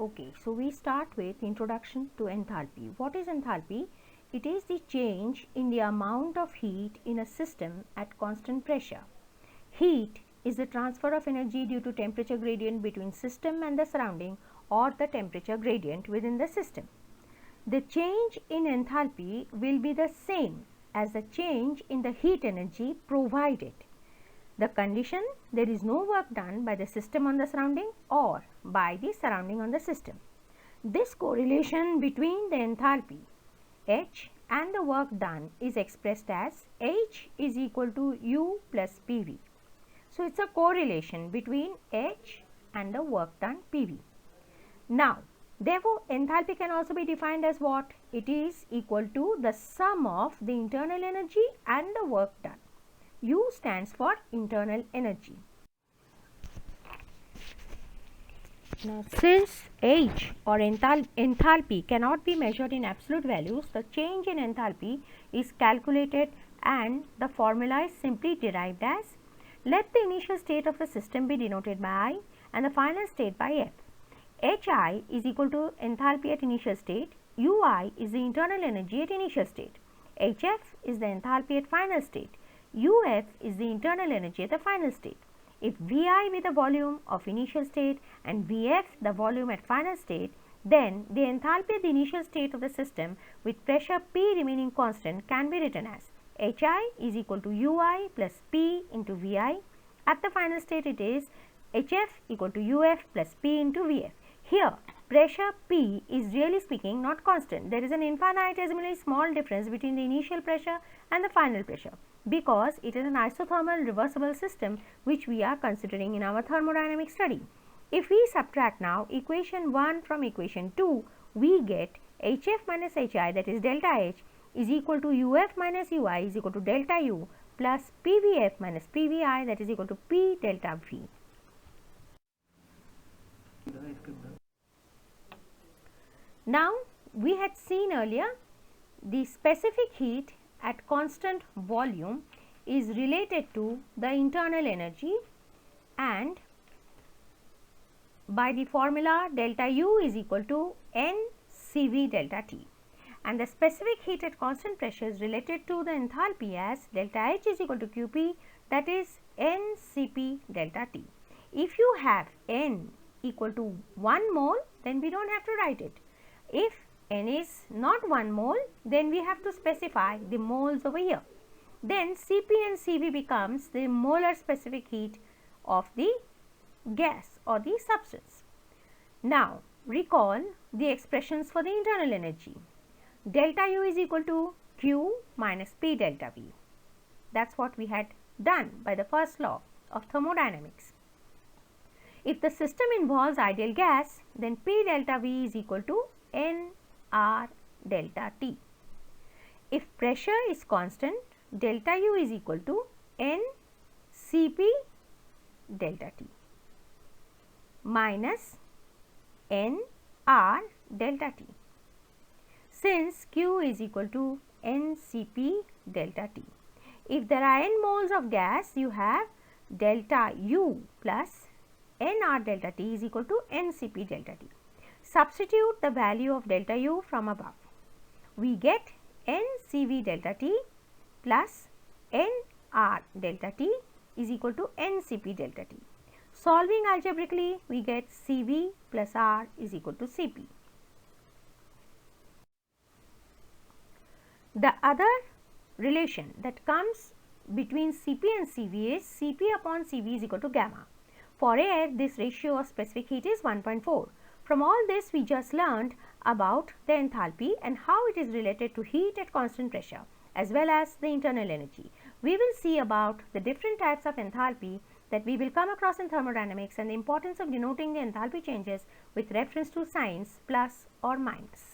Okay, so we start with introduction to enthalpy. What is enthalpy? It is the change in the amount of heat in a system at constant pressure. Heat is the transfer of energy due to temperature gradient between system and the surrounding, or the temperature gradient within the system. The change in enthalpy will be the same as the change in the heat energy provided. The condition, there is no work done by the system on the surrounding or by the surrounding on the system. This correlation between the enthalpy H and the work done is expressed as H is equal to U plus PV. So, it is a correlation between H and the work done PV. Now, therefore, enthalpy can also be defined as what? It is equal to the sum of the internal energy and the work done. U stands for internal energy. Now, since H or enthalpy cannot be measured in absolute values, the change in enthalpy is calculated and the formula is simply derived as, let the initial state of the system be denoted by I and the final state by F. Hi is equal to enthalpy at initial state, Ui is the internal energy at initial state, Hf is the enthalpy at final state, Uf is the internal energy at the final state. If Vi be the volume of initial state and Vf the volume at final state, then the enthalpy at the initial state of the system with pressure P remaining constant can be written as Hi is equal to Ui plus P into Vi. At the final state it is Hf equal to Uf plus P into Vf. Here pressure P is really speaking not constant. There is an infinitesimally small difference between the initial pressure and the final pressure, because it is an isothermal reversible system which we are considering in our thermodynamic study. If we subtract now equation 1 from equation 2, we get Hf minus Hi, that is delta H, is equal to Uf minus Ui is equal to delta U plus Pvf minus Pvi, that is equal to P delta V. Now, we had seen earlier the specific heat at constant volume is related to the internal energy, and by the formula delta U is equal to NCV delta T, and the specific heat at constant pressure is related to the enthalpy as delta H is equal to QP, that is NCP delta T. If you have N equal to 1 mole, then we do not have to write it. If N is not 1 mole, then we have to specify the moles over here. Then Cp and Cv becomes the molar specific heat of the gas or the substance. Now, recall the expressions for the internal energy. Delta U is equal to Q minus P delta V. That is what we had done by the first law of thermodynamics. If the system involves ideal gas, then P delta V is equal to nR delta T. If pressure is constant, delta U is equal to NCP delta T minus nR delta T. Since Q is equal to NCP delta T, if there are n moles of gas, you have delta U plus nR delta T is equal to NCP delta T. Substitute the value of delta U from above. We get NCV delta T plus nR delta T is equal to NCP delta T. Solving algebraically, we get Cv plus R is equal to Cp. The other relation that comes between Cp and Cv is Cp upon Cv is equal to gamma. For air, this ratio of specific heat is 1.4. From all this, we just learned about the enthalpy and how it is related to heat at constant pressure as well as the internal energy. We will see about the different types of enthalpy that we will come across in thermodynamics and the importance of denoting the enthalpy changes with reference to signs plus or minus.